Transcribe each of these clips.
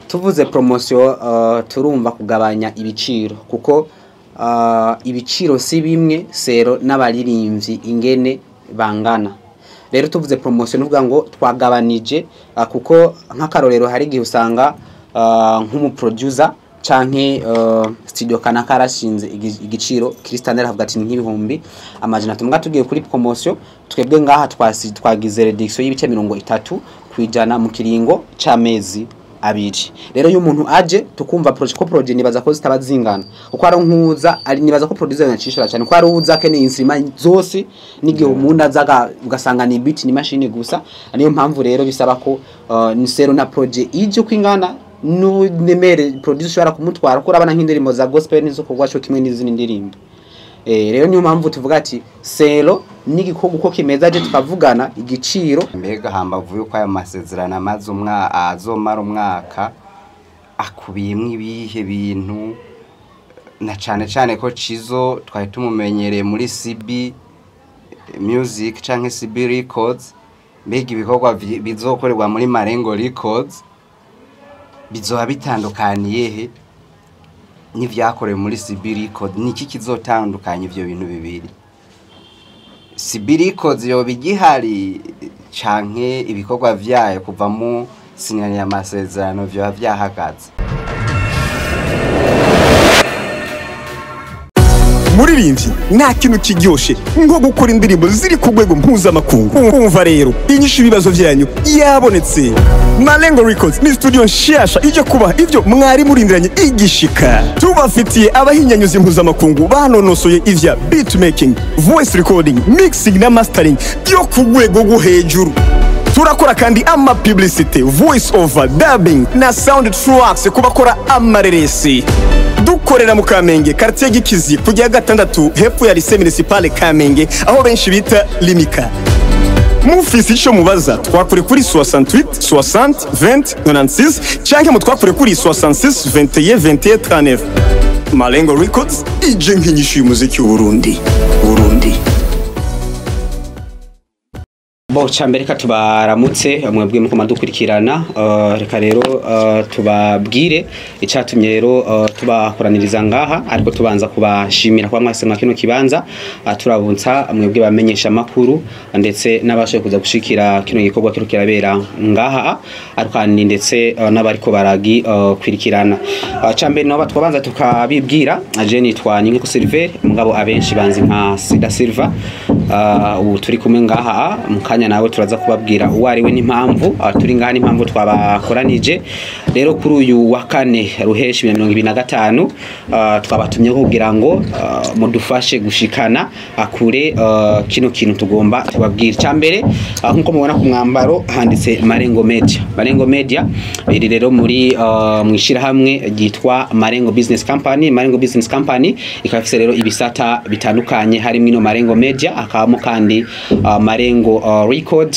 tuvuze promotion turumva kugabanya ibiciro kuko ibiciro si bimwe Sero n'abaririmbyi ingene bangana. Rero tuvuze promotion uvuga ngo twagabanije kuko nk'akarorero hari gihe usanga nk'umu producer canke studio kanaka arashinze igiciro Kristanel avuga ati nk'ibihumbi amajana tumwa tugiye kuri promotion twebwe ngaha twagize reduction y'ibice 30 kwijana mu kiringo c'amezi abiri. Rero iyo umuntu aje tukumva project nibaza ko zitabazingana kuko ari nkuza ari nibaza ko producer yanacishura cyane ko ari uza kene instrument zose n'igihe umuntu azaga ugasanga ni beat ni machine gusa. Niyo mpamvu rero bisaba ko ni Sero na project ije kwingana nemere producer ushobora kumutwara ko urabana nk'indirimbo za gospel nizo kugwacho kimwe n'izindi ndirimbo. Rero niyo mpamvu tuvuga ati Sero n'igikorwa uko kimeza je tukavugana igiciro mbega hambavu yuko aya masezerano amaze azomara umwaka akubiyemwe ibihe bintu na cane ko Cizo twari tumumenyereye muri CB Music canke CB Records. Mbega ibikorwa bizokorerwa muri Marengo Records bizoba bitandukaniye he n'ivyakorewe muri CB Records? Niki kizotandukanya ivyo bintu bibiri? CB Records yo bigihari canke ibikorwa vyayo kuva mu sinyanya y'amasezerano vyo vyahagaze? Muririmbyi nta kintu kiryoshe nko gukora indirimbo ziri ku rwego mpuzamakungu. Umva rero inyishu ibibazo vyanyu yabonetse. Marengo Records ni studio nshasha ije kubaha ivyo mwari murindiranye igishika. Tubafitiye abahinyanyuzi mpuzamakungu banonosoye ivya beat making, voice recording, mixing na mastering byo ku rwego rwo hejuru. Turakora kandi ama publicity, voice over, dubbing na sound tracks kubakora amareresi. Dukorera mu Kamenge quartier Gikizi kujya gatandatu hepfo ya lycée municipale Kamenge aho benshi bita Limika. Mufisi ico mubaza twakure kuri 68 60 20 96 canke mutwakure kuri 66 21 21 39. Marengo Records ije nk'inyishu y'umuziki w'Uburundi. Bo chambere ka tubaramutse mwebwe muko madukurikirana reka rero tubabwire icatumye rero tubakoraniriza ngaha ariko tubanza kubashimira kwa mwese mwakino kibanza turabunza mwebwe bamenyesha makuru ndetse nabashe kuza gushikira kino gikorwa kiro kirabera ngaha ariko ndetse nabariko baragi kwirikirana chambere no batwabanza tukabibwira aje nitwa Nyinko Silver mugabo abenshi banzi nka Sida Silver ubu turi kumwe ngaha mukanya nawe turaza kubabwira uwariwe n'impamvu turi ngaha n'impamvu twabakoranije. Rero kuri uyu wa kane ruheshi 2025 twabatumye kugira ngo mudufashe gushikana akure kino kintu tugomba tubabwira. Cyambere nkuko mubona ku mwambaro handitse Marengo Media iri rero muri mwishira hamwe gitwa Marengo Business Company ikafise rero ibisata bitandukanye harimo ino Marengo Media akabamo kandi Marengo Record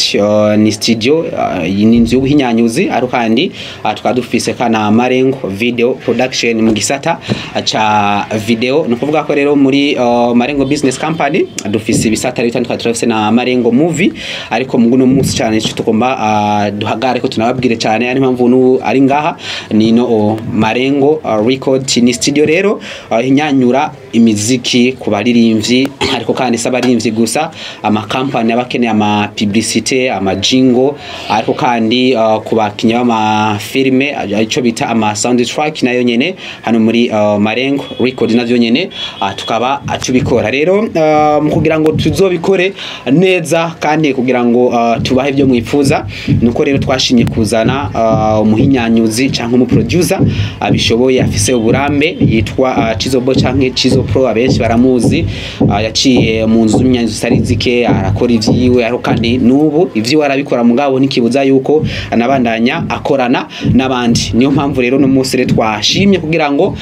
ni studio y'inzu y'ubuhinyanyuzi ariko kandi tukadufise kana Marengo Video Production mu gisata cha video. No kuvuga ko rero muri Marengo Business Company dufise ibisata bitandukanye turafise na Marengo Movie ariko muguno munsi cyane cyo tugomba duhagare ko tunababwire cyane ari mpamvu ari ngaha nino Marengo Record ni studio rero inyanyura imiziki ku baririmbyi ariko kandi sabaririmbyi gusa ama company abakeneye ama publicité ama jingle ariko kandi kubakinya ama filme ico bita ama soundtrack nayo nyene hano muri Marengo Record navyo nyene tukaba atubikora. Rero mu kugira ngo tuzobikore neza kandi kugira ngo tubahe byo mwifuza nuko rero twashimye kuzana umuhinyanyuzi canke umu producer abishoboye afise uburambe yitwa Cizo Bo canke Cizo Pro abenshi baramuzi yaciye mu nzu y'imyanyu sarizike arakora ivyiwe ariko kandi nubu ivyi warabikora mugabo nikibuza yuko anabandanya akorana nabandi. Niyo mpamvu rero no munsi twashimye kugira ngo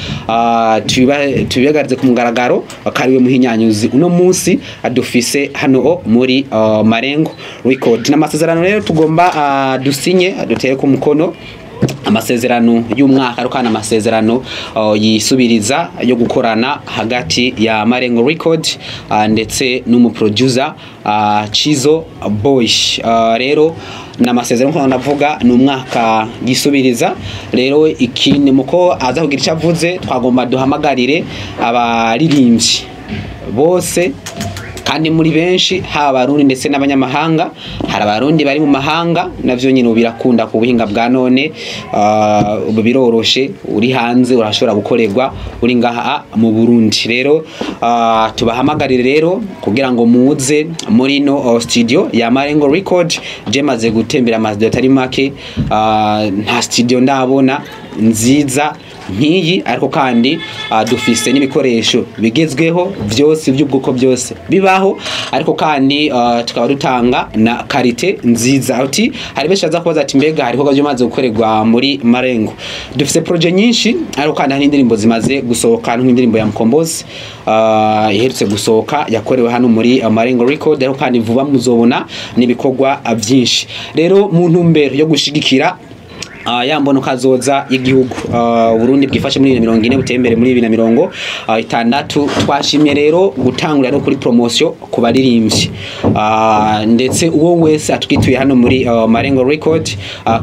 tubigarize ku mugaragaro akariwe muhinyanyuzi uno munsi adufise hano muri Marengo Record. N'amasezerano rero tugomba dusinye dutere ku mukono amasezerano y'umwaka ariko kana amasezerano yisubiriza yo gukorana hagati ya Marengo Record ndetse n'umu producer Cizo Boy. Rero n'amasezerano nko navuga ni umwaka gisubiriza rero ikindi muko aza kugira icyo avuze twagomba duhamagarire abaririmbyi bose kandi muri benshi haba abarundi ndetse n'abanyamahanga hari abarundi bari mu mahanga navyo nyine birakunda ku buhinga bwa none ubu biroroshe uri hanze urashobora gukorerwa uri ngaha mu Burundi rero tubahamagarire rero kugira ngo muze muri no studio ya Marengo Record je maze gutembera amazi atari make nta studio ndabona nziza nkiyi ariko kandi dufise n'ibikoresho bigezweho byose by'ubwoko byose bibaho ariko kandi tukaba dutanga na karite nziza ati hari benshi aza kubaza ati mbega hariko gaje gukorerwa muri Marengo dufise projet nyinshi ariko kandi hari indirimbo zimaze gusohoka nk'indirimbo ya Mkombozi iherutse gusohoka yakorewe hano muri Marengo Record ariko kandi vuba muzobona n'ibikorwa byinshi rero mu ntumbero yo gushigikira yambono kazoza y'igihugu Burundi bwifashe muri 2040 butembere muri 2060 twashimye rero gutangura no kuri promotion ku baririmbyi ndetse uwo wese atwituye hano muri Marengo Record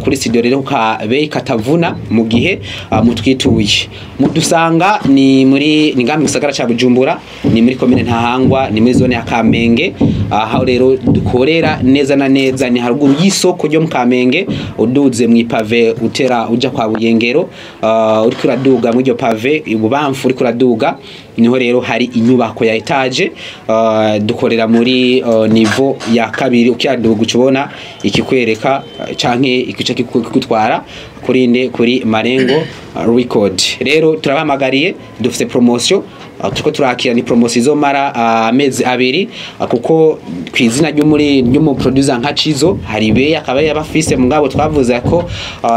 kuri studio rero kabe katavuna mu gihe mutwituye mudusanga ni muri ngambi gisagara ca Bujumbura ni muri commune Ntahangwa ni muri zone ya Kamenge aho rero dukorera neza na neza ni haruguru y'isoko ryo mu Kamenge uduze mu ipave utera uja kwa Buyengero uri kuraduga mu ryo pave ububamfu uri kuraduga niho rero hari inyubako ya etage dukorera muri niveau ya kabiri ukiyaduga ucubona ikikwereka canke ikice kikutwara kurinde kuri Marengo Record rero turabahamagariye dufite promotion tuko turakira ni promotion izomara amezi abiri kuko kwizina ry'umu producer nka Cizo hari be akaba yabafise mugabo twavuze ko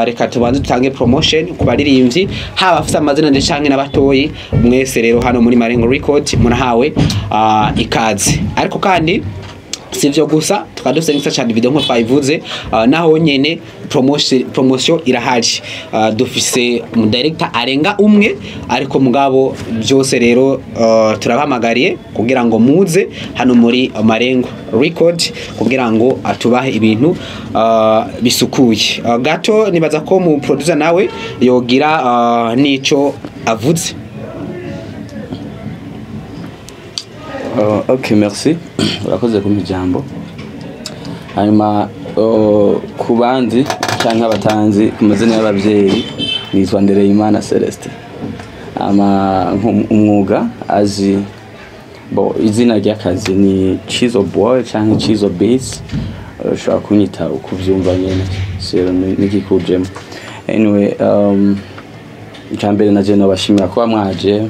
reka tubanze dutange promotion ku baririmbyi haba afite amazina ndetse canke n'abatoyi mwese rero hano muri Marengo Record murahawe ikaze ariko kandi sivyo gusa tukadufise n'isa cyane video nko twayivuze naho nyene promotion irahari dufise mu director arenga umwe ariko mugabo byose rero turabahamagariye kugira ngo muze hano muri Marengo Record kugira ngo atubahe ibintu bisukuye gato nibaza ko mu producer nawe yogira nico avuze. Ok, merci. Urakoze kumpa ijambo. Hanyuma ku bandi canke abatanzi ku mazina y'abavyeyi nitwa Ndereyimana Celestin. Umwuga azi izina ry'akazi ni Cizo Boy canke Cizo Beats. Ushobora kunyita ukuvyumva nyene. Sero nikikujemo. Anyway, icambere naje nabashimira kuba mwaje.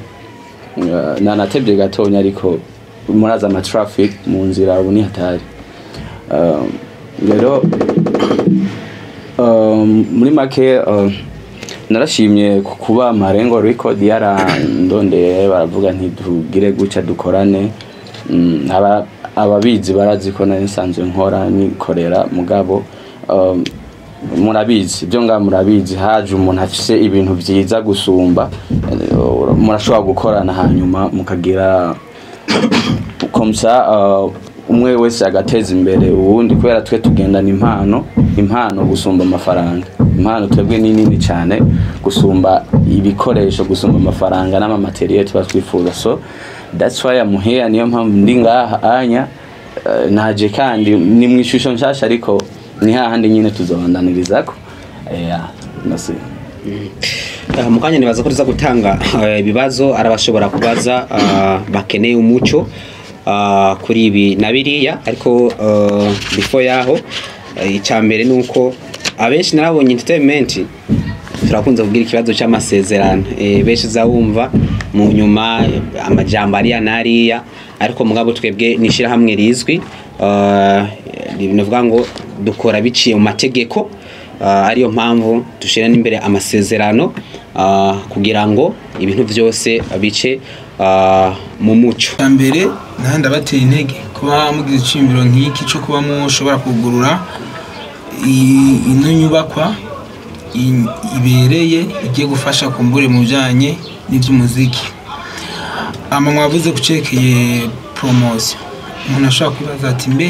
Nanatebye gatonya ariko muraza ama traffic mu nzira ubu ni hatari rero muri make narashimye kuba Marengo Record yarandondeye baravuga nti tugire guca dukorane ababizi barazi ko nari nsanzwe nkora nikorera mugabo murabizi byo murabizi haje umuntu afise ibintu byiza gusumba murashobora gukorana hanyuma mukagira komsa umwe wese agateza imbere uwundi kubera twe tugendana impano gusumba amafaranga impano twebwe ni nini cyane gusumba ibikoresho gusumba amafaranga n'ama material tuba twifuza so that's why I'm here niyo mpamvu ndi ngaha anya naje kandi ni mwishusho nshasha ariko ni hahandi nyine tuzobandaniriza ko nasi mukanya nibaza ko tuza gutanga ibibazo arabashobora kubaza bakeneye umuco kuri ibi nabiriya ariko before yaho icambere nuko abenshi narabonye entertainment turakunze kugira ikibazo cy'amasezerano benshi zawumva mu nyuma amajambo ari yanariya ariko mugabo twebwe nishira hamwe rizwi bivuga ngo dukora biciye mu mategeko ariyo mpamvu dushira n'imbere amasezerano kugira ngo ibintu byose bice mu muco mbere nahanda bateye intege kuba mugize icimbiro nk'iki cyo kuba mushobora kugurura ino nyubakwa ibereye igiye gufasha kumbure mu bijanye n'ivy'umuziki mwavuze kucekeye promotion umuntu ashobora kubaza ati mbe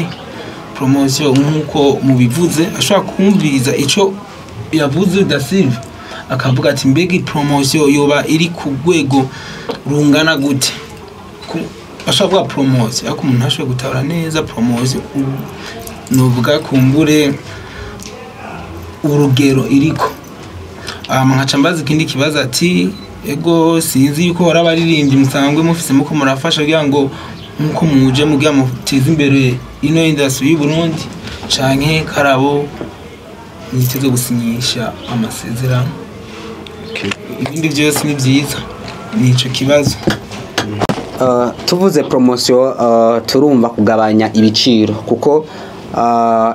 promotion nkuko mubivuze ashobora kumviriza ico yavuze Da Silva akavuga ati mbega promotion yoba iri ku rwego rungana gute ashobora promotion ariko umuntu ashobora gutabara neza promotion novuga kumbure urugero iriko nkaca mbaza ikindi kibazo ati ego sinzi yuko warabaririmbye musangwe mufise muko murafasha kugira ngo nkuko muje mugira muteze imbere ino industry y'u Burundi canke karabo niteze gusinyisha amasezerano ibindi byose ni byiza nico kibazo. Tuvuze promotion turumva kugabanya ibiciro kuko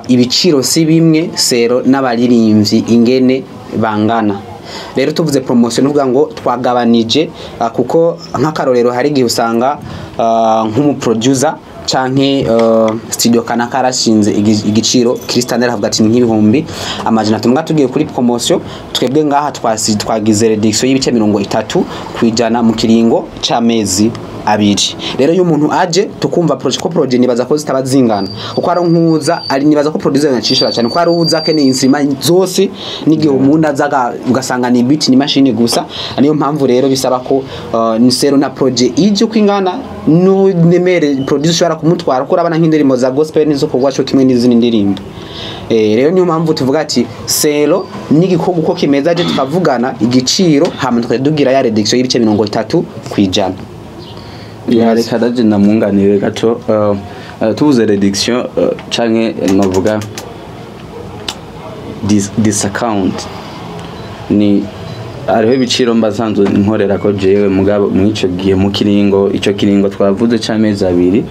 ibiciro si bimwe sero n'abaririmbyi ingene bangana. Rero tuvuze promotion nuvuga ngo twagabanije kuko nk'akarorero hari gihe usanga nk'umu producer canke studio kanaka arashinze igiciro Christian aravuga ati nk'ibihumbi amajana tumwe tugiye kuri promotion twebwe ngaha twagize reduction y'ibice 30 kwijana mu kiringo c'amezi abiri. Rero iyo umuntu aje tukumva project nibaza ko zitaba zingana uko ari nkuza ari nibaza ko producer yanacishira cyane ko ari uza keneye instrument zose n'igihe umuntu azaga ugasanga ni beat ni machine gusa niyo mpamvu rero bisaba ko ni sero na project ije kwingana no nemere producer ara kumutwara ko urabana nk'indirimbo za gospel nizo kugwa cyo kimwe n'izindi ndirimbo. Rero niyo mpamvu tuvuga ati sero n'igikorwa uko kimeza aje tukavugana igiciro hama tukadugira ya reduction y'ibice 30 kwijana. Reka daje namunganire gato tuvuze reduction canke novuga this account ni ariho ibiciro mbasanzwe nkorera ko jewe mugabo mwico giye mu kiringo ico kiringo twavuze c'amezi abiri.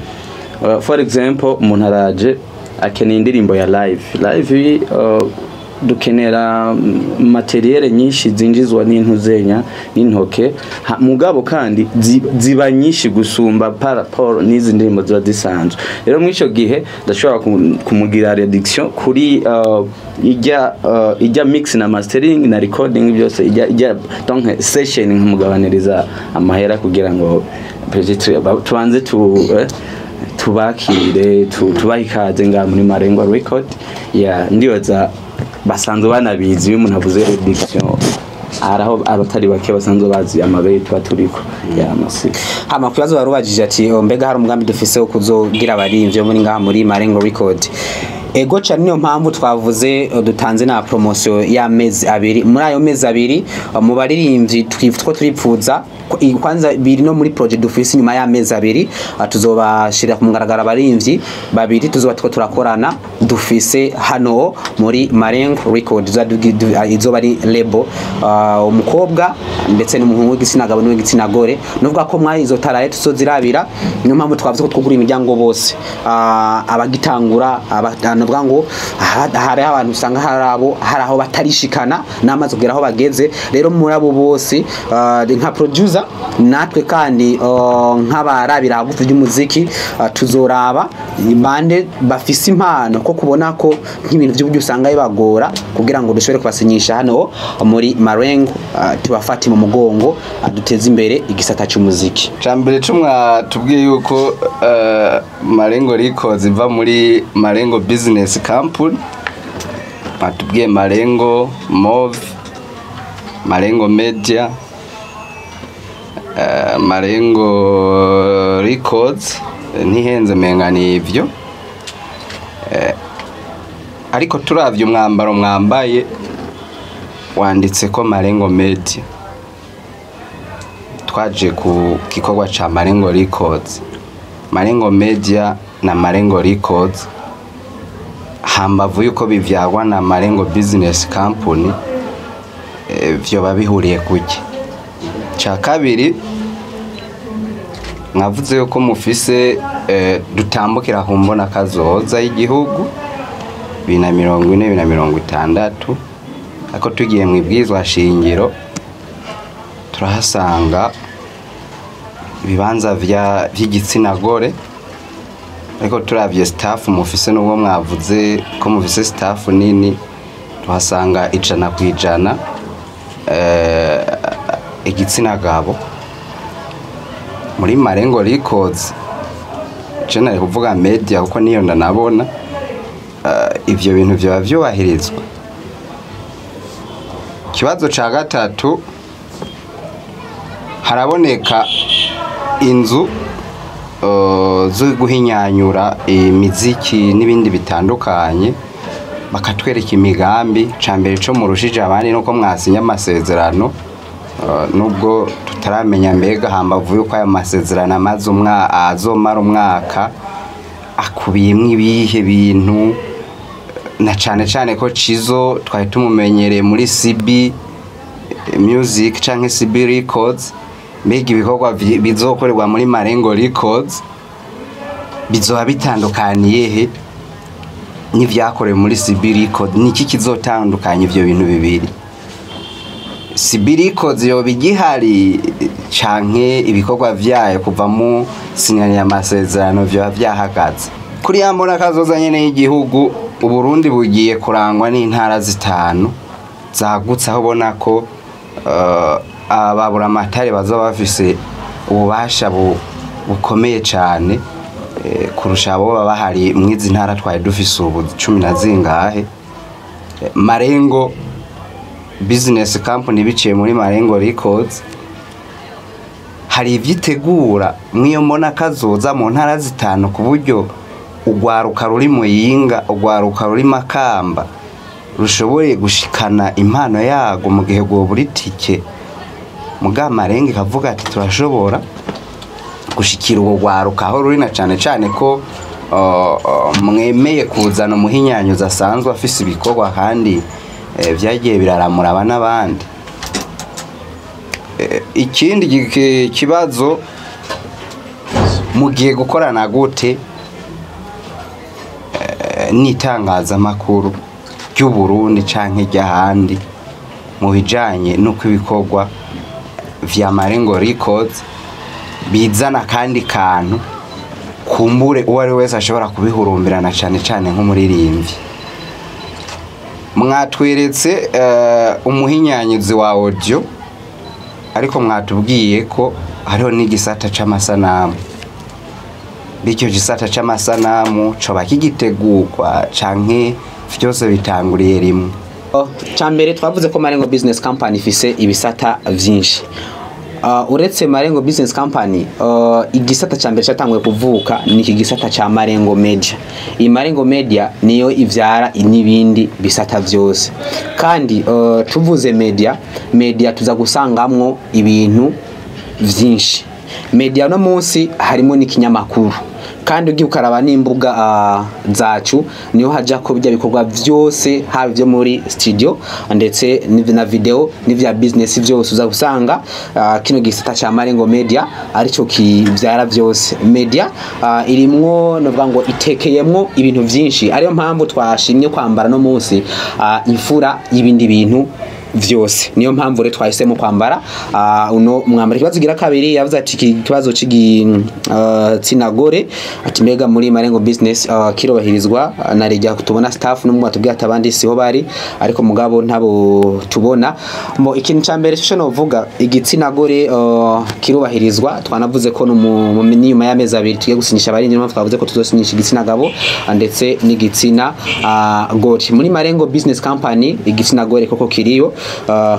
For example umuntu araje akeneye indirimbo ya live dukenera materiel nyinshi zinjizwa n'intuzenya n'intoke mugabo kandi ziba nyinshi gusumba paraporo n'izi ndirimbo ziba zisanzwe. Rero mwico gihe ndashobora kumugira reduction kuri ijya mix na mastering na recording byose ijya donc session nkumugabaniriza amahera kugira ngo tubanze tubakire tubahikaze nga muri Marengo Record ya ndiyoza basanzwe banabizi iyo umuntu avuze reduction araho abatari bake basanzwe bazi amabere tuba turiko ya masika. Hama kubazo barubajije ati mbega hari umugambi dufise wo kuzogira abarimvye muri ngaha muri Marengo Record. Ego cyane niyo mpamvu twavuze dutanze na promotion y'amezi abiri. Muri ayo mezi abiri mu baririmbyi twifutwa turipfuza kwanza biri no muri project dufise nyuma y'amezi abiri tuzobashira ku mugaragara abarimvyi babiri tuzoba turakorana dufise hano muri Marengo Record izoba ari label umukobwa ndetse n'umuhungu w'igitsina gabo n'igitsina gore nuvuga ko mwayi izotaraye tuzozirabira. Niyo mpamvu twavuze ko twugura imiryango bose abagitangura navuga ngo hari abantu usanga hari aho batarishikana namaze kugera aho bageze. Rero muri abo bose nka producer natwe kandi nk'abarabira hagufi by'umuziki tuzoraba bande bafise impano ko kubona ko nk'ibintu by'uburyo usanga bibagora kugira ngo dushobore kubasinyisha hano muri Marengo tubafati mu mugongo duteze imbere igisata cy'umuziki. Cambere cumwa tubwiye yuko Marengo Records iva muri Marengo Business Company batubwiye Marengo Move Marengo Media Marengo Records ntihenze mengani ivyo ariko turavye umwambaro mwambaye wanditse ko Marengo Media twaje ku gikorwa ca Marengo Records. Marengo Media na Marengo Records hambavu yuko bivyagwa na Marengo Business Company vyo babihuriye kuki. Cha kabiri mwavuze yuko mufise dutambukira humbona kazoza y'igihugu 2040-2060 ako tugiye mu ibwizwa shingiro turahasanga ibibanza vy'igitsina gore ariko turavye staff mufise n'ubwo mwavuze ko mufise staff nini tuhasanga 100% igitsina gabo. Muri Marengo Records generally kuvuga media kuko niyo ndanabona ivyo bintu vyoba vyubahirizwa. Ikibazo ca gatatu, haraboneka inzu zo guhinyanyura imiziki n'ibindi bitandukanye, bakatwereka imigambi. Ca mbere co murushije abandi nuko mwasinya amasezerano, nubwo tutaramenya mbega hambavu yuko aya masezerano azomara umwaka akubiyemwo ibihe bintu, na cane cane ko Cizo twari tumumenyereye muri CB Music canke CB Records. Mbega ibikorwa bizokorerwa muri Marengo Records bizoba bitandukaniye he n'ivyakorewe muri CB Records? Niki kizotandukanya ivyo bintu bibiri? CB Records yoba igihari canke ibikorwa vyayo kuva mu sinyanya y'amasezerano vyoba vyahagaze? Kuri yambona kazoza nyene y'igihugu, Uburundi bugiye kurangwa n'intara zitanu zagutse, aho ubona ko ababura amatari bazoba bafise ububasha bukomeye cane kurusha abo baba bahari mwizi ntara twari dufise ubu 10 na zingahe. Marengo Business Company biciye muri Marengo Records hari ivyitegura mwiyo mbona kazoza mu ntara zitanu, ku buryo ugwaruka ruri Muyinga, ugwaruka ruri Makamba rushoboye gushikana impano yago mu gihe go buri tike. Muga Marengo kavuga ati turashobora gushikira uwo gwaruka aho ruri, na cane cane ko mwemeye kuzana umuhinyanyuza asanzwe afise ibikorwa kandi vyagiye biraramura abana bandi. Ikindi kibazo, mugiye gukorana gute n'itangazamakuru ry'u Burundi canke ry'ahandi mu bijanye nuko ibikorwa vya Marengo Records bizana kandi kantu kumbure uwo ari wese ashobora kubihurumbirana cane cane nk'umuririmbyi? Mwatweretse umuhinyanyuzi wa audio, ariko mwatubwiye ko hariho n'igisata c'amasanamu. Bicyo gisata c'amasanamu coba kigitegurwa canke vyose bitanguriye rimwe? Cambere twavuze ko Marengo Business Company ifise ibisata vyinshi. Uretse Marengo Business Company, igisata cambere cyatanguye kuvuka ni iki gisata ca Marengo Media. Iyi Marengo Media niyo ivyara n'ibindi bisata vyose. Kandi tuvuze media tuza gusangamwo ibintu vyinshi. Media no munsi harimo n'ikinyamakuru, kandi ugiye ukaraba n'imbuga zacu niyo haja ko bijya bikorwa vyose, haba byo muri studio ndetse na video n'ivya business vyose uza gusanga kino gisata ca Marengo Media arico kivyara vyose. Media irimwo novuga ngo itekeyemwo ibintu vyinshi, ariyo mpamvu twashimye kwambara no munsi imfura y'ibindi bintu vyose. Niyo mpamvu rero twahisemo kwambara uno mwambara. Ikibazo gira kabiri yavuze ati ikibazo c'igitsinagore, ati mbega muri Marengo Business kirobahirizwa na rejya tubona staff no mu batubwiye atabandi siho bari, ariko mugabo ntabo tubona. Mo ikintu cyambere cyo novuga igitsinagore kirobahirizwa. Twanavuze ko no mu nyuma y'amezi abiri tugiye gusinyisha abarindi, no twavuze ko tuzosinyisha igitsinagabo ndetse n'igitsina gore. Muri Marengo Business Company igitsinagore koko kiriyo,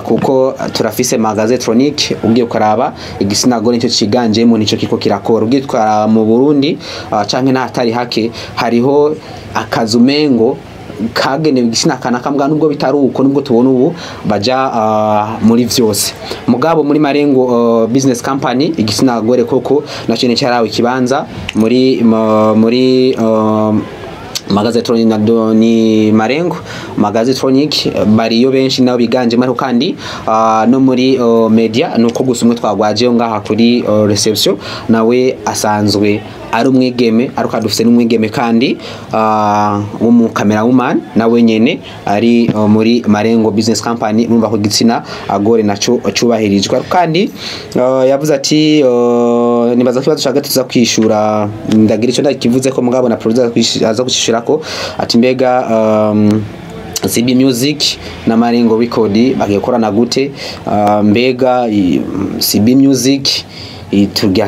kuko turafise magaze electronique. Ugiye ukaraba igisinagore nicyo ciganjemo, nico kiko kirakora. Ugiye twaraba mu Burundi canke n'atari hake hariho akazumengo kagenewe igisina kanaka, mbwa nubwo bitaruko, nubwo tubona ubu baja muri vyose. Mugabo muri Marengo Business Company igisinagore koko naco ne cyarawe ikibanza muri magaze electronique ni Marengo magaze electronique bariyo benshi nabo biganje mariko, kandi no muri media nuko gusumwe twagwaje ngaha kuri reception, nawe asanzwe ari umwigeme, aruka dufise n'umwigeme kandi mu camera woman nawe nyene ari muri Marengo Business Company. Numva ko gitsina agore naco cubahirijwe. Kandi yavuze ati nibaza kibazo cyagati tuza kwishura, ndagira ico ndakivuze ko mugabo na producer aza kwishura ko ati mbega CB Music na Marengo Record bagiye korana gute? Mbega CB Music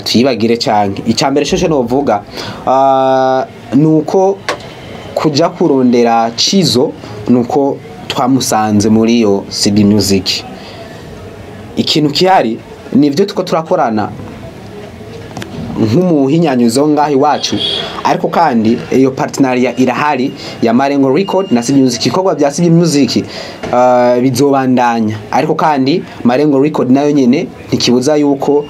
tuyibagire cyane. Icyambere cyo novuga nuko kuja kurondera Cizo nuko twamusanze muri yo CB Music. Ikintu kihari nivyo tuko turakorana nk'umuhinyanyuzo ngaho iwacu, ariko kandi iyo partenariat irahari ya Marengo Record na CB Music. Ikorwa bya CB Music bizobandanya, ariko kandi Marengo Record nayo nyene ntikibuza yuko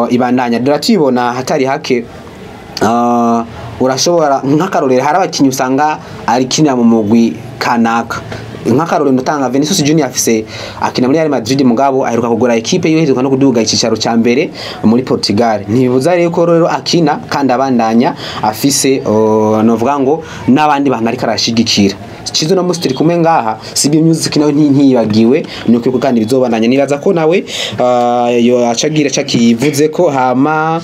ibandanya. Turatibona hatari hake urashobora nk'akarorero hari abakinyi usanga ari kinira mu mugwi kanaka, nk'akarorero ndutanga Vinicius Junior afise akina muri Real Madrid mugabo aheruka kugura equipe yoheruka no kuduga ikicaro ca mbere muri Portugal. Ntibibuza rero ko rero akina kandi abandanya afise novuga ngo n'abandi bantu ariko arashigikira. Cizo no mustiri kumwe ngaha CB Music nayo ntiyibagiwe nuko kandi bizobandanya. Nibaza ko nawe yo acagira cakivuze ko hama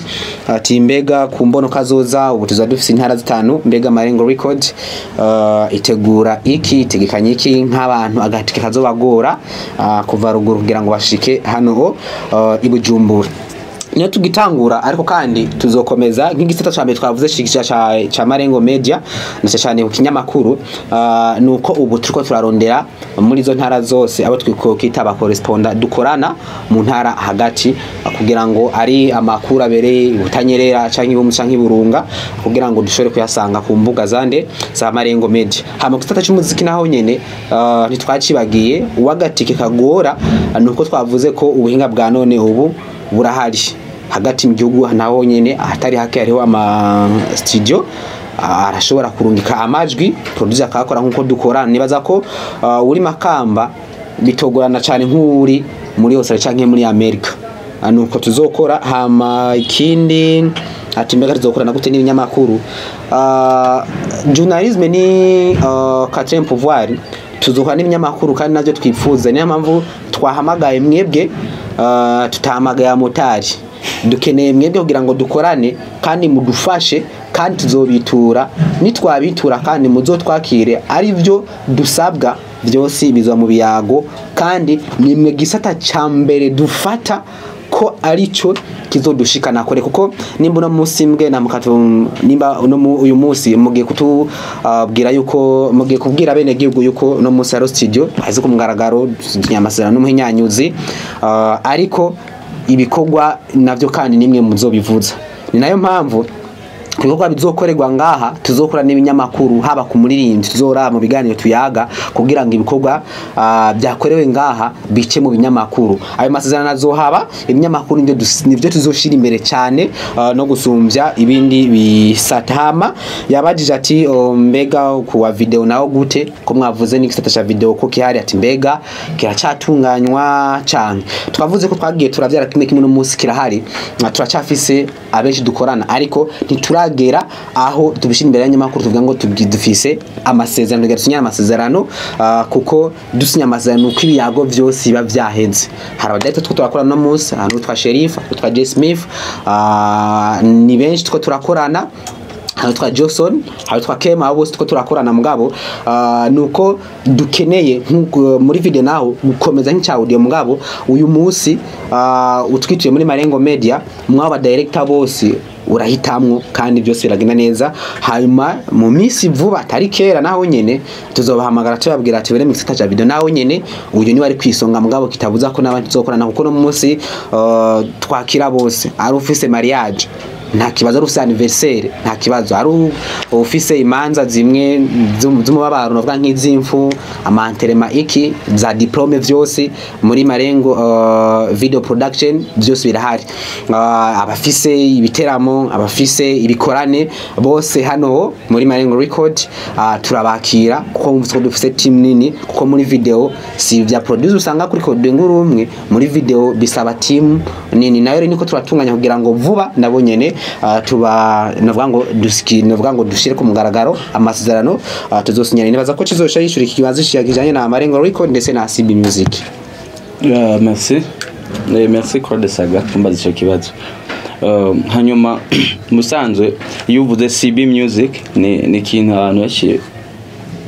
ati mbega kumbono kazoza ubu tuzadufise intara zitanu, mbega Marengo Record itegura iki itegekanye iki nk'abantu agatike kazobagora kuva ruguru kugira ngo bashike hano ibujumbura. Niyo tugitangura, ariko kandi tuzokomeza nk'igisata ca mbere twavuze shikisha ca Marengo Media na cyane ku kinyamakuru nuko ubu turiko turarondera muri zo ntara zose abo twikokita ba correspondant dukorana mu ntara hagati kugira ngo ari amakuru abereye ubutanyerera canke ibumu canke iburunga kugira ngo dushobore kuyasanga ku mbuga zande za Marengo Media. Hama gisata cy'umuziki naho nyene ntitwacibagiye uwagatike kagora nuko twavuze ko ubuhinga bwa none ubu burahari hagati mu gihugu naho nyene atari hake hariho ama studio arashobora kurungika amajwi producer akakora nkuko dukorana. Nibaza ko uri Makamba bitogorana cyane nk'uri muri Australia canke muri America, nuko tuzokora. Hama ikindi ati mbega tuzokorana gute n'ibinyamakuru journalisme ni quatrième pouvoir, tuzokora n'ibinyamakuru kandi navyo twifuza. Niyo mpamvu twahamagaye mwebwe tutahamagaye motari, dukeneye mwebwe kugira ngo dukorane kandi mudufashe, kandi tuzobitura nitwabitura kandi muzotwakire ari byo dusabwa byose bizwa mu biyago, kandi nimwe gisata ca mbere dufata ko arico kizodushikana kore. Kuko nimba no musi mbwe na mukatu nimba no uyu musi mugiye kutubwira yuko mugiye kubwira bene gihugu yuko no musi aro studio azi kumgaragaro nyamasera n'umuhinyanyuzi, ariko ibikorwa navyo kandi nimwe muzobivuza. Ni nayo mpamvu ibikorwa bizokorerwa ngaha tuzokora n'ibinyamakuru haba ku muririmbyi tuzora mu biganiro tuyaga kugira ngo ibikorwa byakorewe ngaha bice mu binyamakuru. Ayo masezerano azohaba ibinyamakuru nivyo tuzoshira imbere cyane no gusumbya ibindi bisatama. Yabajije ati mbega kuwa video naho gute ko mwavuze n'ikisata cha video ko kihari, ati mbega kiracatunganywa cyane. Twavuze ko twagiye turavyara kimwe kimwe no musi kirahari, turacafise abenshi dukorana, ariko ntituragera aho tubishira imbere y'abanyamakuru tuvuga ngo dufise amasezerano gatunya amasezerano kuko dusinya amasezerano uko ibiyago byose biba byaheze. Hari abadahita two turakora no musi, hari twa Sheriff, twa J Smith, ni benshi two turakorana, hari twa Johnson, hari twa Kema, abo bose two turakorana mugabo nuko dukeneye muri video naho gukomeza nk'icya audio mugabo uyu musi utwituye muri Marengo Media mwaba director bose urahitamwo kandi byose biragenda neza. Hanyuma mu minsi vuba atari kera naho nyene tuzobahamagara tubabwira ati bere mixita cha video naho nyene uyu ni wari kwisonga mugabo kitabuza ko n'abandi tuzokorana kuko no munsi twakira bose ari ufise mariage nta kibazo, ari ufise anniversaire nta kibazo, ari ufise imanza zimwe z'umubabaro novuga nk'izimfu amanterema iki za diplome vyose muri Marengo video production byose birahari. Abafise ibiteramo, abafise ibikorane bose hano muri Marengo Record turabakira kuko mvuze dufise team nini, kuko muri video si vya producer usanga kuri code nguru umwe, muri video bisaba team nini. Nayo niko turatunganya kugira ngo vuba nabo nyene tuba novuga ngo dushire ku mugaragaro amasezerano tuzosinyana. Nibaza ko kizosha yishura ikibazo kijanye na Marengo Record ndetse na CB Music. Merci Claude Saga kumbaza ico kibazo. Hanyuma musanzwe iyo uvuze CB Music ni kintu abantu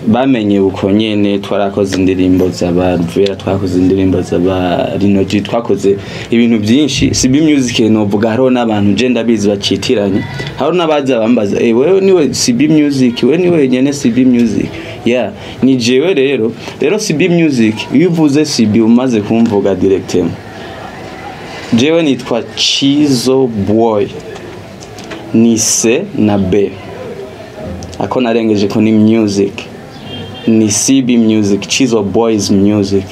bamenye uko nyene twarakoze indirimbo z'aba Ruvera, twakoze indirimbo z'aba Rinoji, twakoze ibintu byinshi. CB Music novuga hariho n'abantu je ndabizi bacitiranye, hariho n'abaza bambaza wewe niwe CB Music, wewe niwe nyene CB Music. Yeah, ni jewe rero CB Music iyo uvuze CB umaze kumvuga directement. Jewe nitwa Chizo Boy, ni C na B, ako narengeje ko ni music, ni CB Music, Chizo Boys Music.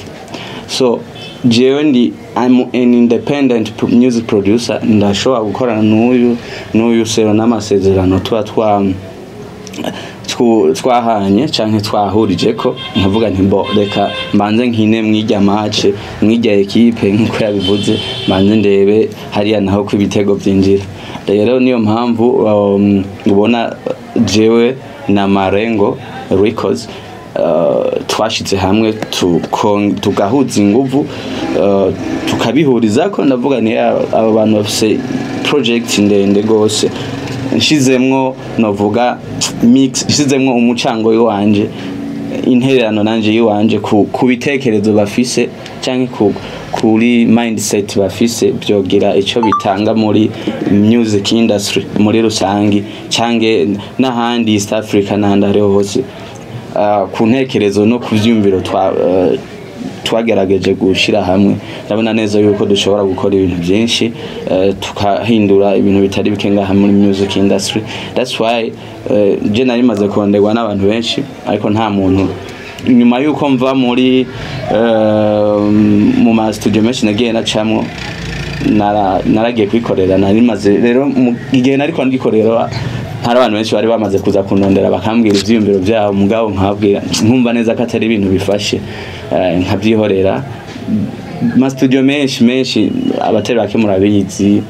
So jewe I'm an independent music producer, ndashobora gukorana n'uyu Sero n'amasezerano twahanye canke twahurije ko nkavuga nti bo reka mbanze nkine mwirya match mwirya equipe nkuko yabivuze, mbanze ndebe hariya naho ko ibitego byinjira. Rero niyo mpamvu ubona jewe na Marengo Records twashitse hamwe tugahuza inguvu tukabihuriza ko ndavuga ni aba bantu bafise project ndende gose, nshizemwo novuga mix, nshizemwo umucango wanje, intererano nanje yiwanje ku bitekerezo bafise canke kuri mindset bafise, byogira ico bitanga muri music industry muri rusangi canke n'ahandi East Africa n'ahandi hariho hose. Ku ntekerezo no kuvyumviro twagerageje gushira hamwe, ndabona neza yuko dushobora gukora ibintu byinshi tukahindura ibintu bitari bikenga hamwe muri music industry. That's why je nari maze konderwa n'abantu benshi, ariko nta muntu nyuma yuko mva muri mu ma studio menshi nagiye nacamwo naragiye kwikorera, nari maze rero igihe nariko ndikorera hari abantu benshi bari bamaze kuza kunondera bakambwira ivyiyumviro byabo, mugabo nkabwira nkumva neza ko atari ibintu bifashe, nkabyihorera. Ma studio menshi abatari bake murabizi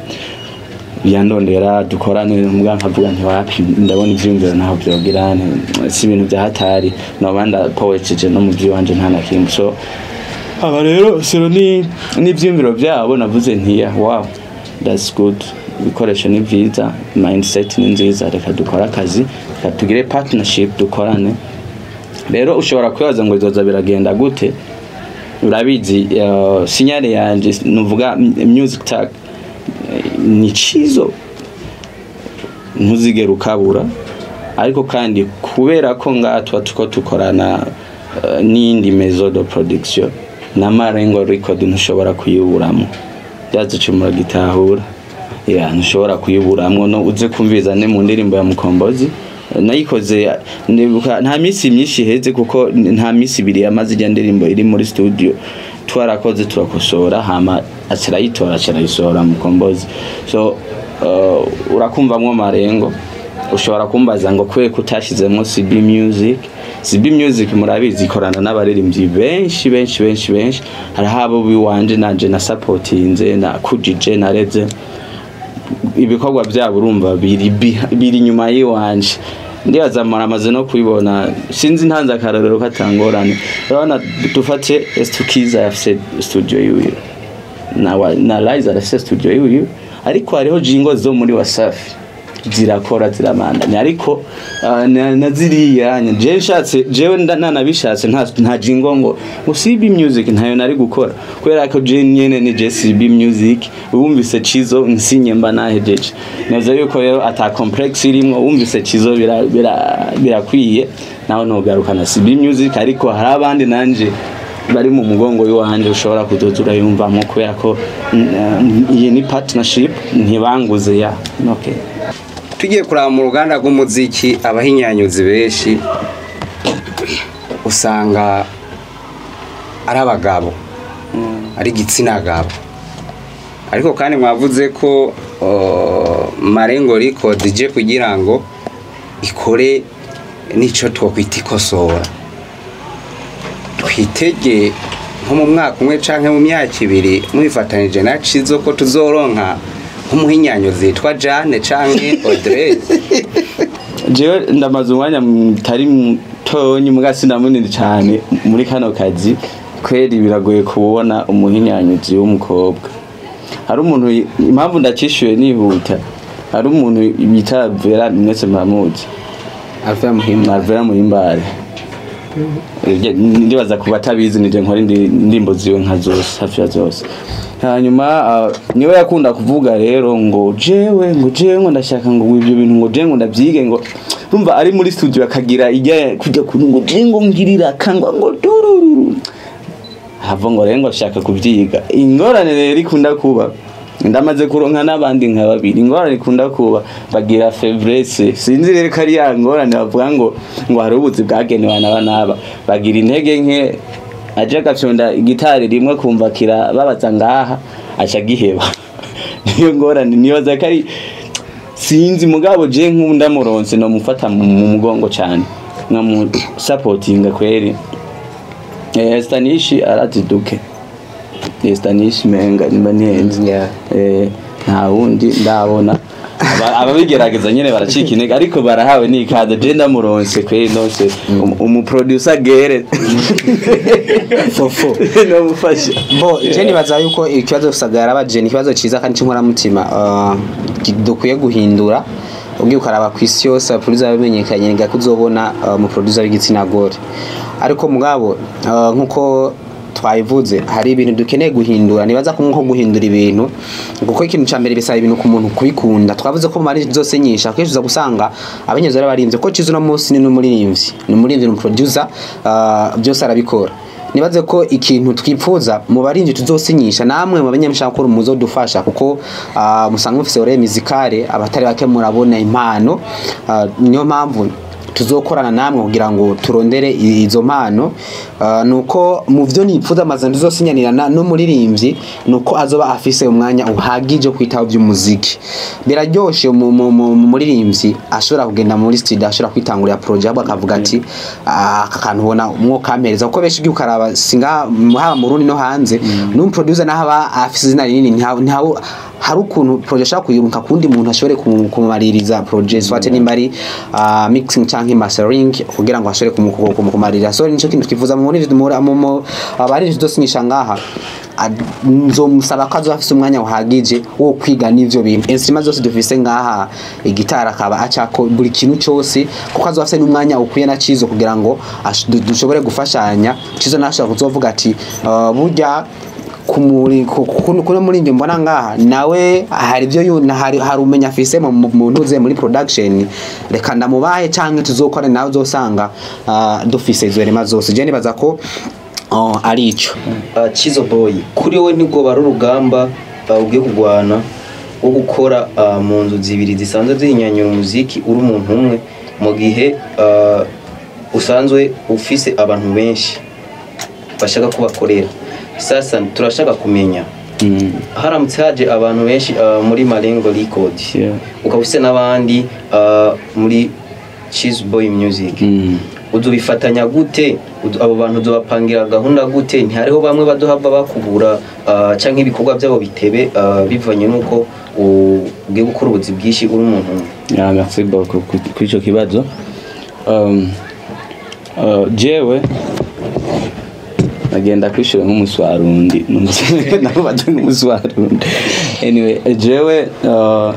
yandondera dukorane, mugabo nkavuga nti wapi, ndabona ivyiyumviro naho byogira si ibintu bya hatari, nobanda poetry no mu by'iwanje nta nakimwe. So aba rero Sero ni ivyiyumviro byabo, navuze nti wow that's good, ibikoresho ni byiza, mindset ni nziza, reka dukora akazi, reka tugire partnership dukorane. Rero ushobora kwibaza ngo izoza biragenda gute, urabizi sinyale yanje nuvuga music tag ni Chizo, ntuzigera ukabura. Ariko kandi kubera ko ngatwa tuko tukorana n'indi maison de production na Marengo Record, ntushobora kuyuburamo, byazucumura gitahura. Ntushobora kuyuburamwo, no uze kumviza ne mu ndirimbo ya Mukombozi nayikoze nta misi myinshi heze, kuko nta misi ibiri yamaze ijya ndirimbo iri muri studio, twarakoze turakosora hama acirayitora acirayisohora Mukombozi. So urakumvamwo Marengo, ushobora kumbaza ngo kwe kutashizemwo CB Music. CB Music murabizi ikorana n'abaririmbyi benshi, hari habo biwanje nanje na supportinze na kujije na reze, ibikorwa byabo urumva biri nyuma yiwanje, ndibaza maramaze no kubibona, sinzi ntanza akarorero katangorane. Urabona dufate Estukiza yafise studio yiwe na Liza yafise studio yiwe, ariko hariho jingo zo muri Wasafi zirakora ziramandanya, ariko naziriya jewe nanabishatse nta jingo ngo CB Music ntayo nari gukora, kubera ko je nyene ni CB Music. Wumvise Chizo nsinye mba nahejeje, neza yuko rero ata complex irimo, wumvise Chizo birakwiye naho nogaruka na CB Music. Ariko hari abandi nanje bari mu mugongo w'iwanje ushobora kudozura yumvamo, kubera ko iyi ni partnership, ntibanguze ya okay. Tugiye kuraba mu ruganda rw'umuziki, abahinyanyuzi benshi usanga ari abagabo, ari igitsina gabo. Ariko kandi mwavuze ko Marengo Record ije kugira ngo ikore nico twokwita ikosora. Twitege nko mu mwaka umwe canke mu myaka ibiri mwifatanije na Chizo ko tuzoronka umuhinyanyo zitwa Jane canke Audrey. Jewe ndamaze umwanya mutari mutonyi mugasi na munini cyane muri kano kazi, kweri biragoye kubona umuhinyanyuzi w'umukobwa. Hari umuntu, impamvu ndakishuye nihuta, hari umuntu bita Vera mwese muramuzi, Alvera Muhimbare. ndibaza kuba atabizi nije nkora indimbo ziwe nka zose hafi ya zose. Hanyuma niwe yakunda kuvuga rero ngo jewe ngo ndashaka ngo ibyo bintu ngo je ngo ndabyige ngo urumva ari muri studio akagira ijya kujya ngo je ngo ngirira kangwa ngo dururu hava ngo rero ngo ashaka kubyiga. Ingorane rero ikunda kuba ndamaze kuronka n'abandi nka babiri. Ingorane ikunda kuba bagira faiblesse, sinzi rero kari ya ngorane bavuga ngo hari ubuzi bwagenewe n'aba bagira intege nke, aje agafyonda gitari rimwe kumva kira babaza ngaha aca giheba. Niyo ngorane niyo zakari sinzi mugabo je nkunda muronse no mufata mu mugongo cyane nkamu supporting kweri. Stanishi aratiduke. Stanishi menga nimba nihenze. Nta wundi ndabona ababigerageza nyene baracika intege ariko barahawe n'ikaze je ndamuronse kweri nose umu producer gere fofo no mufashe bo je nibaza yuko ikibazo sagara abaje ni kibazo ciza kandi cinkora mutima dukwiye guhindura ubwo ukaraba kwisi yose producer bamenyekanye nga kuzobona mu producer w'igitsina gore ariko mugabo nkuko twayivuze hari ibintu dukeneye guhindura. Nibaza ko nko guhindura ibintu kuko ikintu cyambere bisaba ibintu ku muntu kubikunda. Twavuze ko mari zose nyisha kweshuza gusanga abanyezo barimbye ko cizo no munsi ni n'umuririmbyi no producer byose arabikora. Nibaze ko ikintu twipfuza mu barinzi tuzosinyisha namwe mu banyamshaka ko muzo dufasha kuko musanga mufise ore musicale abatari bake murabona impano niyo mpamvu tuzokorana namwe kugira ngo turondere izo mpano nuko mu byo nipfuza amazandi zosinyanirana no muririmbyi nuko azoba afise umwanya uhagije kwitaho by'umuziki. Biraryoshe muririmbyi ashobora kugenda muri studio ashobora kwitangurira project akavuga ati akantu ubona umwuka ampereza kuko beshi ukaraba singa haba mu Burundi no hanze no producer nahaba afise izina rinini ntaho hari ukuntu project ashaka kuyirunka kundi muntu ashobore kumaririza project swate nimbari mixing canke mastering kugira ngo ashobore kumumaririza. So nico kintu twifuza muri abari dosinyisha ngaha nzomusaba ko azofise umwanya uhagije wo kwiga n'ivyo bintu. Instruments zose dufise ngaha igitara akaba acako buri kintu cyose kuko azofise n'umwanya ukwiye na cizo kugira ngo dushobore gufashanya. Cizo nashaka kuzovuga ati burya kuno muri njye mbona ngaha nawe hari byo hari umenya afise mu ntuze muri production reka ndamubaye canke tuzokora nawe uzosanga dufise izo rema zose. Je nibaza ko ari ico Cizo boy kuri we nibwo bari urugamba ugiye kugwana wo gukora mu nzu zibiri zisanzwe zinyanyura umuziki uri umuntu umwe mu gihe usanzwe ufise abantu benshi bashaka kubakorera. Sasa turashaka kumenya haramutse haje abantu benshi muri Malengo Record ukabuse n'abandi muri Cheese Boy Music uzobifatanya gute? Abo bantu uzobapangira gahunda gute? Ntihariho bamwe badohava bakubura canke ibikorwa byabo bitebe bivanye nuko ugiye gukora ubuzi bwishi uri umuntu. Merci beaucoup kuri ico kibazo. Jewe agenda kwishura nk'umuswarundi nabo batu n'umuswarundi. Anyway jewe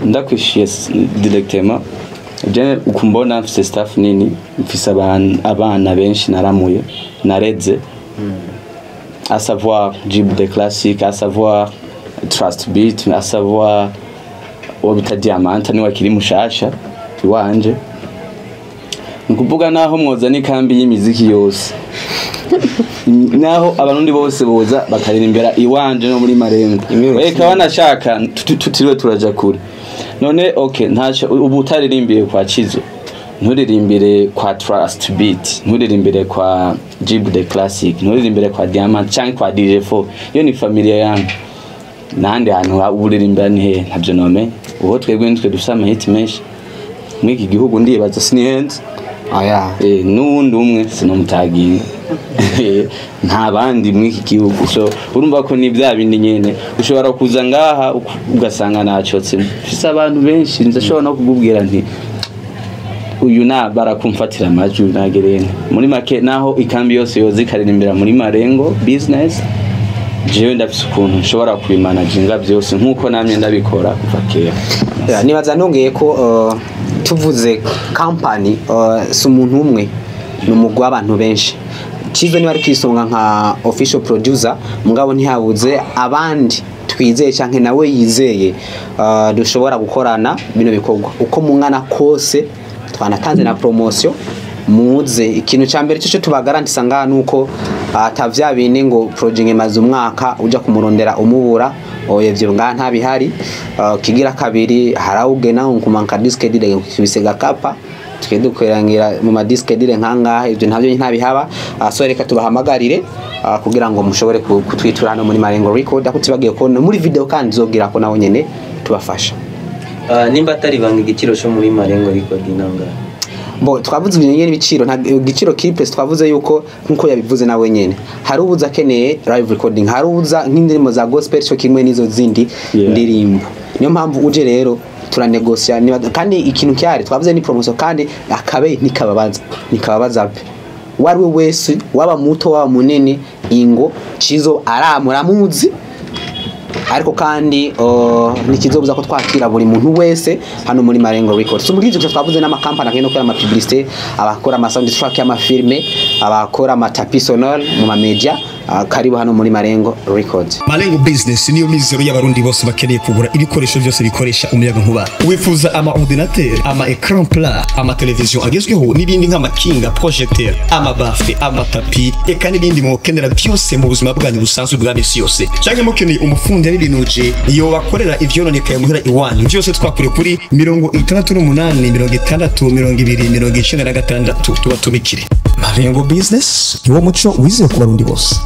ndakwishiye directement je ukumbona mfise staff nini mfise abana benshi naramuye nareze à savoir Jib de classique, à savoir Trust Beat, à savoir Wabita Diamant ni wakiri mushasha iwanje nkuvuga naho mwoza ni kambi y'imiziki yose naho abarundi bose boza bakaririmbira iwanje no muri Marengo eka banashaka tutiriwe turaja kure none okay ntacha ubu utaririmbiye kwa Cizo nturirimbire kwa Trust Beat nturirimbire kwa Jib the Classic nturirimbire kwa Diamant cyangwa kwa DJ4 yo ni familia yangu nande hantu uririmbira ni he ntabyo nome uho twebwe nitwe dufite amahiti menshi mwiki gihugu ndibaza sinihenze aya nundi umwe sinomutaginga nta bandi mwiki gihugu so urumva ko ni bya bindi nyene ushobora kuza ngaha ugasanga nacotse fisa abantu benshi ndashobora no kugubwira nti uyu na barakumfatira amajwi nagerene muri make naho ikambi yose yozikaririmbira muri Marengo business jewe ndafise ukuntu nshobora kubimanaginga byose nkuko namye ndabikora kuva kera. Nibaza nongeye ko tuvuze company si umuntu umwe n'umugwa abantu benshi Cizo ni bari kwisonga nka official producer mugabo ntihabuze abandi twizeye canke nawe yizeye dushobora gukorana bino bikorwa uko mungana kose twanatanze na promotion muze ikintu cyambere cyo tubagarantisa ngaha nuko atavya bine ngo project emaze umwaka uja kumurondera umubura oyevyo ngaha nta bihari kigira kabiri harawugena nkumanka disque dire kubisega kapa tukedukerangira mu ma disque dire nkanga ivyo ntavyo ntabihaba so reka tubahamagarire kugira ngo mushobore kutwitura hano muri Marengo Record akutibagiye ko muri video kandi zogira ko nawo nyene tubafasha nimba atari banga igiciro cyo muri Marengo Record inanga bo twavuze ibintu n'ibiciro nta igiciro clips twavuze yuko nkuko yabivuze nawe nyene hari ubuza keneye live recording hari ubuza nk'indirimo za gospel cyo kimwe nizo zindi ndirimbo niyo mpamvu uje rero turanegosia kandi ikintu cyari twavuze ni promotion kandi akabe nikababaza pe warwe wese waba muto waba munini ingo Cizo aramuramuzi ariko kandi nikizobuza ko twakira buri muntu wese hano muri Marengo Records umugije cyo twavuze n'ama company akeno kora ama publicité abakora ama sound track y'ama filme abakora ama tapis sonore mu ma media karibu hano muri Marengo Records. Marengo Business niyo mizero y'abarundi bose bakeneye kugura ibikoresho byose bikoresha umuyaga nkuba wifuza ama ordinateur ama écran plat ama television agezweho n'ibindi nk'amakinga projecteur ama bafle ama tapi eka n'ibindi mukenera byose mu buzima bwanyu busanzwe bwa bisi yose cyangwa mukeneye umufundi y'ibinuje iyo bakorera ivyononekaye muhira iwanyu byose twakure kuri 68 60 20 26 tubatumikire. Marengo Business niwo muco wize ku barundi bose.